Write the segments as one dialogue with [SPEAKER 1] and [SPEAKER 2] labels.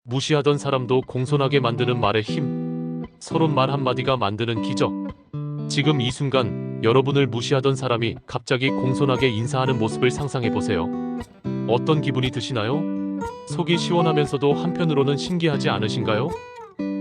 [SPEAKER 1] 무시하던 사람도 공손하게 만드는 말의 힘. 서로 말 한마디가 만드는 기적. 지금 이 순간 여러분을 무시하던 사람이 갑자기 공손하게 인사하는 모습을 상상해보세요. 어떤 기분이 드시나요? 속이 시원하면서도 한편으로는 신기하지 않으신가요?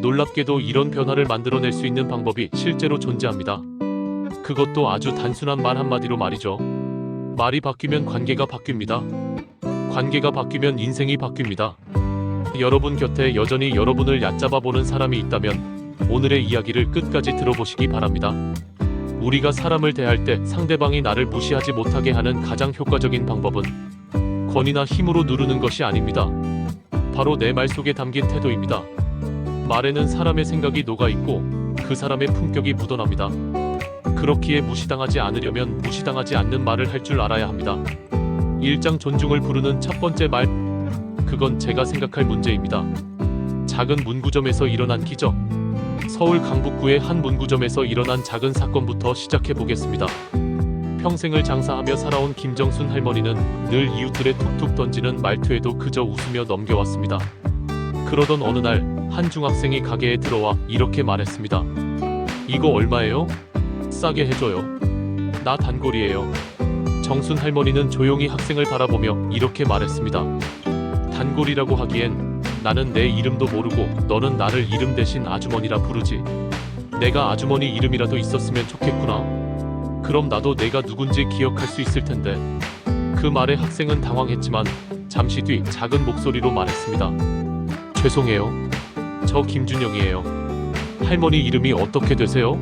[SPEAKER 1] 놀랍게도 이런 변화를 만들어낼 수 있는 방법이 실제로 존재합니다. 그것도 아주 단순한 말 한마디로 말이죠. 말이 바뀌면 관계가 바뀝니다. 관계가 바뀌면 인생이 바뀝니다. 여러분 곁에 여전히 여러분을 얕잡아 보는 사람이 있다면 오늘의 이야기를 끝까지 들어보시기 바랍니다. 우리가 사람을 대할 때 상대방이 나를 무시하지 못하게 하는 가장 효과적인 방법은 권위나 힘으로 누르는 것이 아닙니다. 바로 내 말 속에 담긴 태도입니다. 말에는 사람의 생각이 녹아있고 그 사람의 품격이 묻어납니다. 그렇기에 무시당하지 않으려면 무시당하지 않는 말을 할 줄 알아야 합니다. 일장 존중을 부르는 첫 번째 말, 그건 제가 생각할 문제입니다. 작은 문구점에서 일어난 기적. 서울 강북구의 한 문구점에서 일어난 작은 사건부터 시작해 보겠습니다. 평생을 장사하며 살아온 김정순 할머니는 늘 이웃들의 툭툭 던지는 말투에도 그저 웃으며 넘겨왔습니다. 그러던 어느 날 한 중학생이 가게에 들어와 이렇게 말했습니다. 이거 얼마예요? 싸게 해줘요. 나 단골이에요. 정순 할머니는 조용히 학생을 바라보며 이렇게 말했습니다. 단골이라고 하기엔 나는 내 이름도 모르고 너는 나를 이름 대신 아주머니라 부르지. 내가 아주머니 이름이라도 있었으면 좋겠구나. 그럼 나도 내가 누군지 기억할 수 있을 텐데. 그 말에 학생은 당황했지만 잠시 뒤 작은 목소리로 말했습니다. 죄송해요. 저 김준영이에요. 할머니 이름이 어떻게 되세요?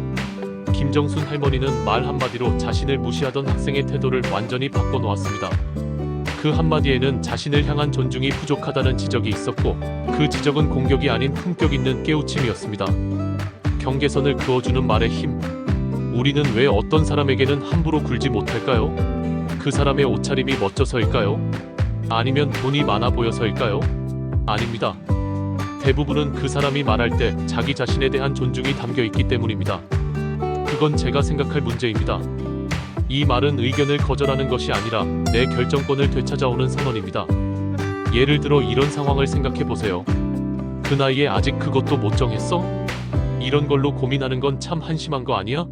[SPEAKER 1] 김정순 할머니는 말 한마디로 자신을 무시하던 학생의 태도를 완전히 바꿔놓았습니다. 그 한마디에는 자신을 향한 존중이 부족하다는 지적이 있었고 그 지적은 공격이 아닌 품격 있는 깨우침이었습니다. 경계선을 그어주는 말의 힘. 우리는 왜 어떤 사람에게는 함부로 굴지 못할까요? 그 사람의 옷차림이 멋져서일까요? 아니면 돈이 많아 보여서일까요? 아닙니다. 대부분은 그 사람이 말할 때 자기 자신에 대한 존중이 담겨 있기 때문입니다. 그건 제가 생각할 문제입니다. 이 말은 의견을 거절하는 것이 아니라 내 결정권을 되찾아오는 선언입니다. 예를 들어 이런 상황을 생각해 보세요. 그 나이에 아직 그것도 못 정했어? 이런 걸로 고민하는 건 참 한심한 거 아니야?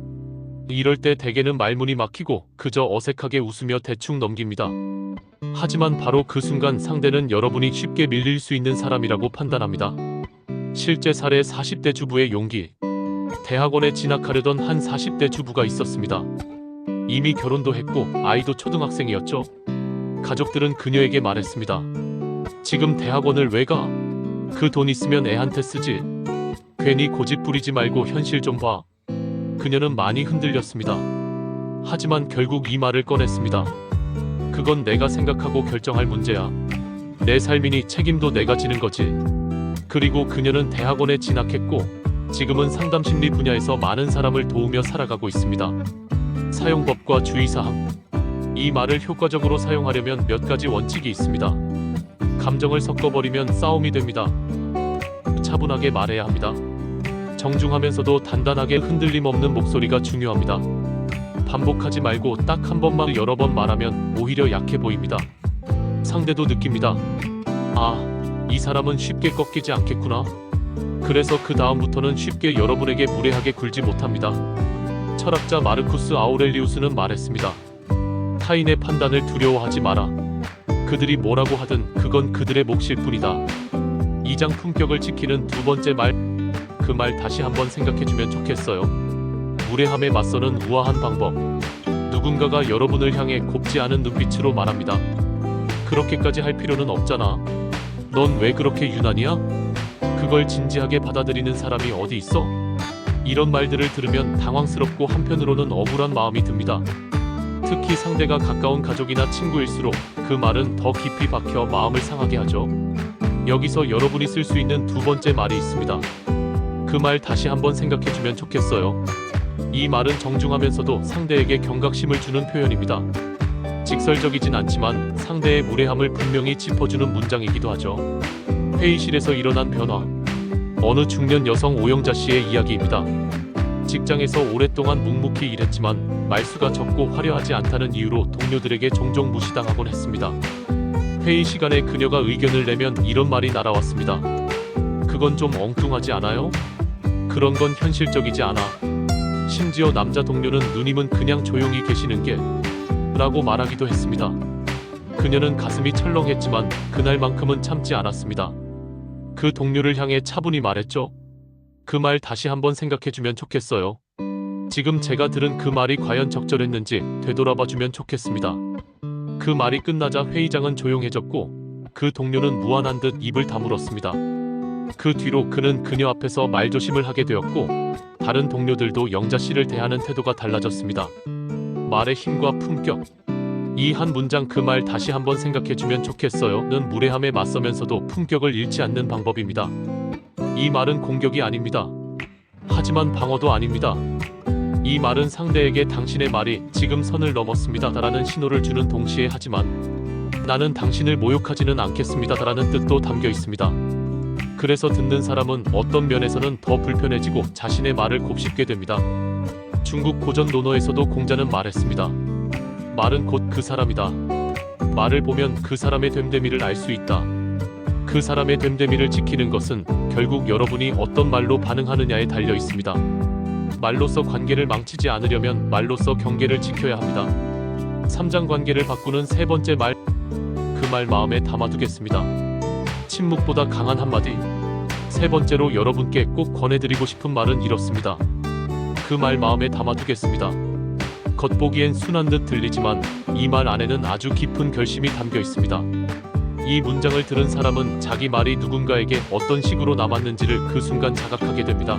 [SPEAKER 1] 이럴 때 대개는 말문이 막히고 그저 어색하게 웃으며 대충 넘깁니다. 하지만 바로 그 순간 상대는 여러분이 쉽게 밀릴 수 있는 사람이라고 판단합니다. 실제 사례 40대 주부의 용기. 대학원에 진학하려던 한 40대 주부가 있었습니다. 이미 결혼도 했고 아이도 초등학생이었죠. 가족들은 그녀에게 말했습니다. 지금 대학원을 왜 가? 그 돈 있으면 애한테 쓰지. 괜히 고집 부리지 말고 현실 좀 봐. 그녀는 많이 흔들렸습니다. 하지만 결국 이 말을 꺼냈습니다. 그건 내가 생각하고 결정할 문제야. 내 삶이니 책임도 내가 지는 거지. 그리고 그녀는 대학원에 진학했고 지금은 상담심리 분야에서 많은 사람을 도우며 살아가고 있습니다. 사용법과 주의사항. 이 말을 효과적으로 사용하려면 몇 가지 원칙이 있습니다. 감정을 섞어버리면 싸움이 됩니다. 차분하게 말해야 합니다. 정중하면서도 단단하게 흔들림 없는 목소리가 중요합니다. 반복하지 말고 딱 한 번만 여러 번 말하면 오히려 약해 보입니다. 상대도 느낍니다. 아, 이 사람은 쉽게 꺾이지 않겠구나. 그래서 그 다음부터는 쉽게 여러분에게 무례하게 굴지 못합니다. 철학자 마르쿠스 아우렐리우스는 말했습니다. 타인의 판단을 두려워하지 마라. 그들이 뭐라고 하든 그건 그들의 몫일 뿐이다. 이장 품격을 지키는 두 번째 말. 그 말 다시 한번 생각해주면 좋겠어요. 무례함에 맞서는 우아한 방법. 누군가가 여러분을 향해 곱지 않은 눈빛으로 말합니다. 그렇게까지 할 필요는 없잖아. 넌 왜 그렇게 유난이야? 그걸 진지하게 받아들이는 사람이 어디 있어? 이런 말들을 들으면 당황스럽고 한편으로는 억울한 마음이 듭니다. 특히 상대가 가까운 가족이나 친구일수록 그 말은 더 깊이 박혀 마음을 상하게 하죠. 여기서 여러분이 쓸 수 있는 두 번째 말이 있습니다. 그 말 다시 한번 생각해주면 좋겠어요. 이 말은 정중하면서도 상대에게 경각심을 주는 표현입니다. 직설적이진 않지만 상대의 무례함을 분명히 짚어주는 문장이기도 하죠. 회의실에서 일어난 변화. 어느 중년 여성 오영자 씨의 이야기입니다. 직장에서 오랫동안 묵묵히 일했지만 말수가 적고 화려하지 않다는 이유로 동료들에게 종종 무시당하곤 했습니다. 회의 시간에 그녀가 의견을 내면 이런 말이 날아왔습니다. 그건 좀 엉뚱하지 않아요? 그런 건 현실적이지 않아. 심지어 남자 동료는 누님은 그냥 조용히 계시는 게 라고 말하기도 했습니다. 그녀는 가슴이 철렁했지만 그날만큼은 참지 않았습니다. 그 동료를 향해 차분히 말했죠. 그 말 다시 한번 생각해주면 좋겠어요. 지금 제가 들은 그 말이 과연 적절했는지 되돌아봐주면 좋겠습니다. 그 말이 끝나자 회의장은 조용해졌고 그 동료는 무안한 듯 입을 다물었습니다. 그 뒤로 그는 그녀 앞에서 말조심을 하게 되었고 다른 동료들도 영자 씨를 대하는 태도가 달라졌습니다. 말의 힘과 품격. 이 한 문장 그 말 다시 한번 생각해주면 좋겠어요는 무례함에 맞서면서도 품격을 잃지 않는 방법입니다. 이 말은 공격이 아닙니다. 하지만 방어도 아닙니다. 이 말은 상대에게 당신의 말이 지금 선을 넘었습니다 라는 신호를 주는 동시에 하지만 나는 당신을 모욕하지는 않겠습니다 라는 뜻도 담겨 있습니다. 그래서 듣는 사람은 어떤 면에서는 더 불편해지고 자신의 말을 곱씹게 됩니다. 중국 고전 논어에서도 공자는 말했습니다. 말은 곧 그 사람이다. 말을 보면 그 사람의 됨됨이를 알 수 있다. 그 사람의 됨됨이를 지키는 것은 결국 여러분이 어떤 말로 반응하느냐에 달려 있습니다. 말로써 관계를 망치지 않으려면 말로써 경계를 지켜야 합니다. 3장 관계를 바꾸는 세 번째 말. 그 말 마음에 담아두겠습니다. 침묵보다 강한 한마디. 세 번째로 여러분께 꼭 권해드리고 싶은 말은 이렇습니다. 그 말 마음에 담아두겠습니다. 겉보기엔 순한 듯 들리지만 이 말 안에는 아주 깊은 결심이 담겨 있습니다. 이 문장을 들은 사람은 자기 말이 누군가에게 어떤 식으로 남았는지를 그 순간 자각하게 됩니다.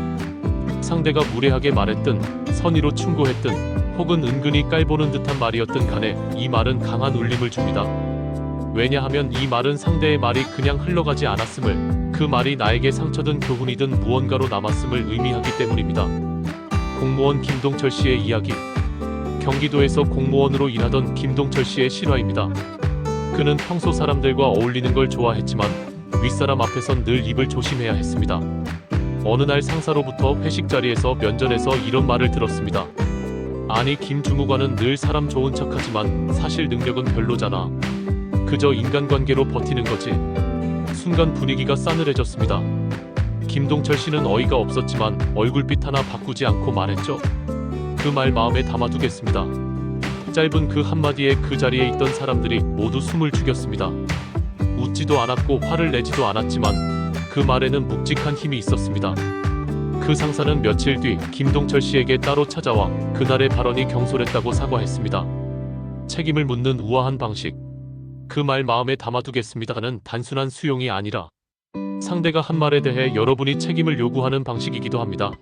[SPEAKER 1] 상대가 무례하게 말했든 선의로 충고했든 혹은 은근히 깔보는 듯한 말이었든 간에 이 말은 강한 울림을 줍니다. 왜냐하면 이 말은 상대의 말이 그냥 흘러가지 않았음을, 그 말이 나에게 상처든 교훈이든 무언가로 남았음을 의미하기 때문입니다. 공무원 김동철 씨의 이야기. 경기도에서 공무원으로 일하던 김동철 씨의 실화입니다. 그는 평소 사람들과 어울리는 걸 좋아했지만 윗사람 앞에선 늘 입을 조심해야 했습니다. 어느 날 상사로부터 회식 자리에서 면전에서 이런 말을 들었습니다. 아니, 김 주무관은 늘 사람 좋은 척하지만 사실 능력은 별로잖아. 그저 인간관계로 버티는 거지. 순간 분위기가 싸늘해졌습니다. 김동철 씨는 어이가 없었지만 얼굴빛 하나 바꾸지 않고 말했죠. 그 말 마음에 담아두겠습니다. 짧은 그 한마디에 그 자리에 있던 사람들이 모두 숨을 죽였습니다. 웃지도 않았고 화를 내지도 않았지만 그 말에는 묵직한 힘이 있었습니다. 그 상사는 며칠 뒤 김동철 씨에게 따로 찾아와 그날의 발언이 경솔했다고 사과했습니다. 책임을 묻는 우아한 방식. 그 말 마음에 담아두겠습니다는 단순한 수용이 아니라 상대가 한 말에 대해 여러분이 책임을 요구하는 방식이기도 합니다.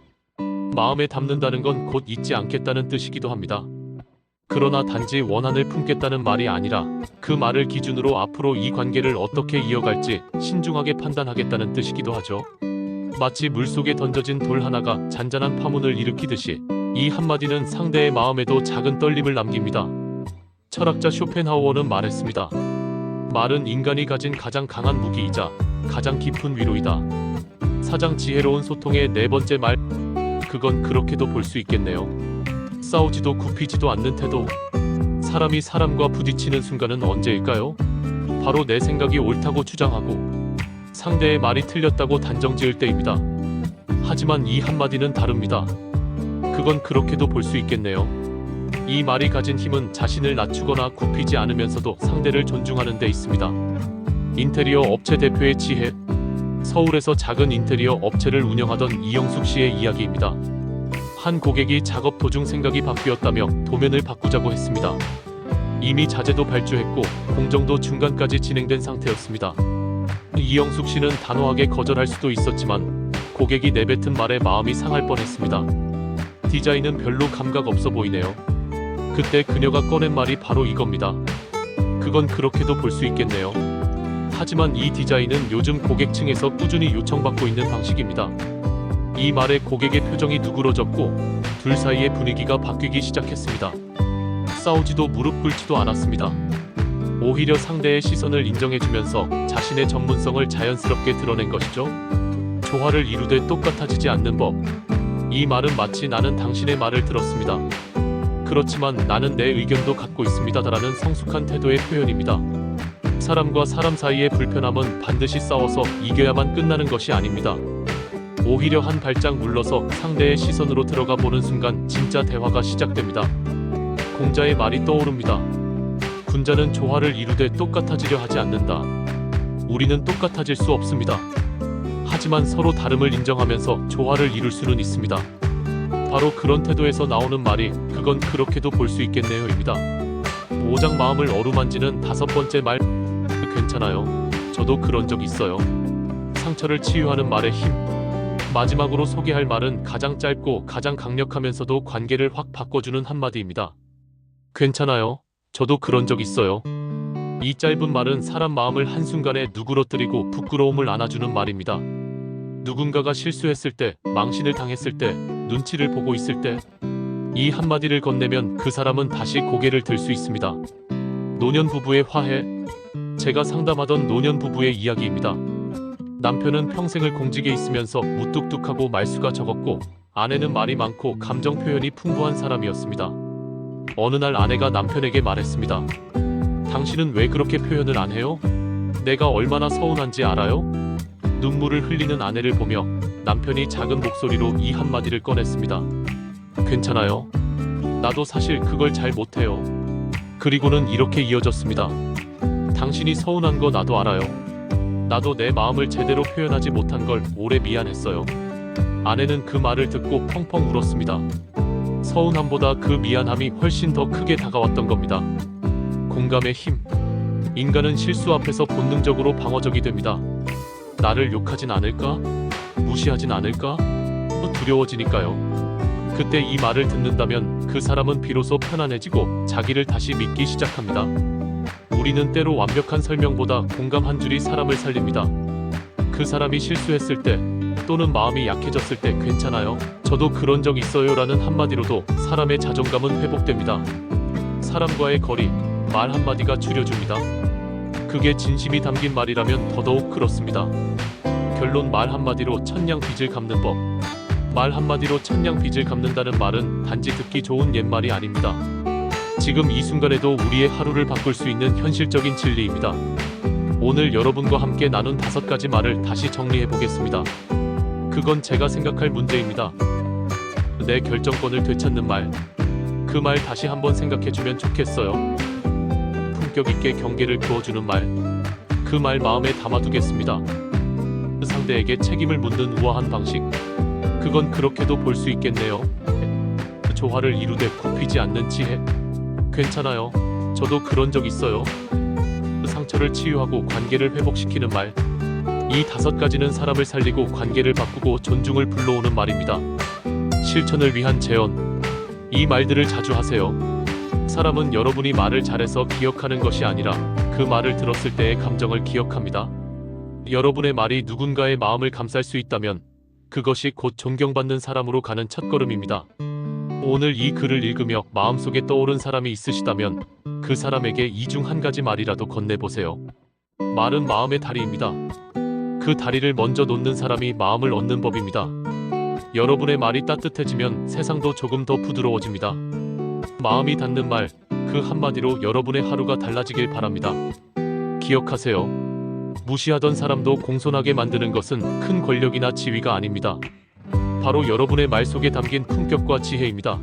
[SPEAKER 1] 마음에 담는다는 건 곧 잊지 않겠다는 뜻이기도 합니다. 그러나 단지 원한을 품겠다는 말이 아니라 그 말을 기준으로 앞으로 이 관계를 어떻게 이어갈지 신중하게 판단하겠다는 뜻이기도 하죠. 마치 물속에 던져진 돌 하나가 잔잔한 파문을 일으키듯이 이 한마디는 상대의 마음에도 작은 떨림을 남깁니다. 철학자 쇼펜하우어는 말했습니다. 말은 인간이 가진 가장 강한 무기이자 가장 깊은 위로이다. 사장 지혜로운 소통의 네 번째 말. 그건 그렇게도 볼 수 있겠네요. 싸우지도 굽히지도 않는 태도. 사람이 사람과 부딪히는 순간은 언제일까요? 바로 내 생각이 옳다고 주장하고 상대의 말이 틀렸다고 단정지을 때입니다. 하지만 이 한마디는 다릅니다. 그건 그렇게도 볼 수 있겠네요. 이 말이 가진 힘은 자신을 낮추거나 굽히지 않으면서도 상대를 존중하는 데 있습니다. 인테리어 업체 대표의 지혜. 서울에서 작은 인테리어 업체를 운영하던 이영숙 씨의 이야기입니다. 한 고객이 작업 도중 생각이 바뀌었다며 도면을 바꾸자고 했습니다. 이미 자재도 발주했고 공정도 중간까지 진행된 상태였습니다. 이영숙 씨는 단호하게 거절할 수도 있었지만 고객이 내뱉은 말에 마음이 상할 뻔했습니다. 디자인은 별로 감각 없어 보이네요. 그때 그녀가 꺼낸 말이 바로 이겁니다. 그건 그렇게도 볼 수 있겠네요. 하지만 이 디자인은 요즘 고객층에서 꾸준히 요청받고 있는 방식입니다. 이 말에 고객의 표정이 누그러졌고 둘 사이의 분위기가 바뀌기 시작했습니다. 싸우지도 무릎 꿇지도 않았습니다. 오히려 상대의 시선을 인정해주면서 자신의 전문성을 자연스럽게 드러낸 것이죠. 조화를 이루되 똑같아지지 않는 법. 이 말은 마치 나는 당신의 말을 들었습니다. 그렇지만 나는 내 의견도 갖고 있습니다라는 성숙한 태도의 표현입니다. 사람과 사람 사이의 불편함은 반드시 싸워서 이겨야만 끝나는 것이 아닙니다. 오히려 한 발짝 물러서 상대의 시선으로 들어가 보는 순간 진짜 대화가 시작됩니다. 공자의 말이 떠오릅니다. 군자는 조화를 이루되 똑같아지려 하지 않는다. 우리는 똑같아질 수 없습니다. 하지만 서로 다름을 인정하면서 조화를 이룰 수는 있습니다. 바로 그런 태도에서 나오는 말이 그건 그렇게도 볼 수 있겠네요입니다. 오장 마음을 어루만지는 5번째 말. 괜찮아요. 저도 그런 적 있어요. 상처를 치유하는 말의 힘. 마지막으로 소개할 말은 가장 짧고 가장 강력하면서도 관계를 확 바꿔주는 한마디입니다. 괜찮아요. 저도 그런 적 있어요. 이 짧은 말은 사람 마음을 한순간에 누그러뜨리고 부끄러움을 안아주는 말입니다. 누군가가 실수했을 때, 망신을 당했을 때, 눈치를 보고 있을 때, 이 한마디를 건네면 그 사람은 다시 고개를 들 수 있습니다. 노년 부부의 화해. 제가 상담하던 노년 부부의 이야기입니다. 남편은 평생을 공직에 있으면서 무뚝뚝하고 말수가 적었고, 아내는 말이 많고 감정 표현이 풍부한 사람이었습니다. 어느 날 아내가 남편에게 말했습니다. 당신은 왜 그렇게 표현을 안 해요? 내가 얼마나 서운한지 알아요? 눈물을 흘리는 아내를 보며 남편이 작은 목소리로 이 한마디를 꺼냈습니다. 괜찮아요. 나도 사실 그걸 잘 못해요. 그리고는 이렇게 이어졌습니다. 당신이 서운한 거 나도 알아요. 나도 내 마음을 제대로 표현하지 못한 걸 오래 미안했어요. 아내는 그 말을 듣고 펑펑 울었습니다. 서운함보다 그 미안함이 훨씬 더 크게 다가왔던 겁니다. 공감의 힘. 인간은 실수 앞에서 본능적으로 방어적이 됩니다. 나를 욕하진 않을까? 무시하진 않을까? 두려워지니까요. 그때 이 말을 듣는다면 그 사람은 비로소 편안해지고 자기를 다시 믿기 시작합니다. 우리는 때로 완벽한 설명보다 공감 한 줄이 사람을 살립니다. 그 사람이 실수했을 때 또는 마음이 약해졌을 때 괜찮아요. 저도 그런 적 있어요 라는 한마디로도 사람의 자존감은 회복됩니다. 사람과의 거리, 말 한마디가 줄여줍니다. 그게 진심이 담긴 말이라면 더더욱 그렇습니다. 결론 말 한마디로 천냥 빚을 갚는 법. 말 한마디로 천냥 빚을 갚는다는 말은 단지 듣기 좋은 옛말이 아닙니다. 지금 이 순간에도 우리의 하루를 바꿀 수 있는 현실적인 진리입니다. 오늘 여러분과 함께 나눈 5가지 말을 다시 정리해 보겠습니다. 그건 제가 생각할 문제입니다. 내 결정권을 되찾는 말. 그 말 다시 한번 생각해주면 좋겠어요. 품격 있게 경계를 그어주는 말. 그 말 마음에 담아두겠습니다. 상대에게 책임을 묻는 우아한 방식. 그건 그렇게도 볼 수 있겠네요. 조화를 이루되 굽히지 않는 지혜. 괜찮아요. 저도 그런 적 있어요. 상처를 치유하고 관계를 회복시키는 말. 이 5가지는 사람을 살리고 관계를 바꾸고 존중을 불러오는 말입니다. 실천을 위한 제언. 이 말들을 자주 하세요. 사람은 여러분이 말을 잘해서 기억하는 것이 아니라 그 말을 들었을 때의 감정을 기억합니다. 여러분의 말이 누군가의 마음을 감쌀 수 있다면 그것이 곧 존경받는 사람으로 가는 첫걸음입니다. 오늘 이 글을 읽으며 마음속에 떠오른 사람이 있으시다면 그 사람에게 이 중 한 가지 말이라도 건네보세요. 말은 마음의 다리입니다. 그 다리를 먼저 놓는 사람이 마음을 얻는 법입니다. 여러분의 말이 따뜻해지면 세상도 조금 더 부드러워집니다. 마음이 닿는 말, 그 한마디로 여러분의 하루가 달라지길 바랍니다. 기억하세요. 무시하던 사람도 공손하게 만드는 것은 큰 권력이나 지위가 아닙니다. 바로 여러분의 말 속에 담긴 품격과 지혜입니다.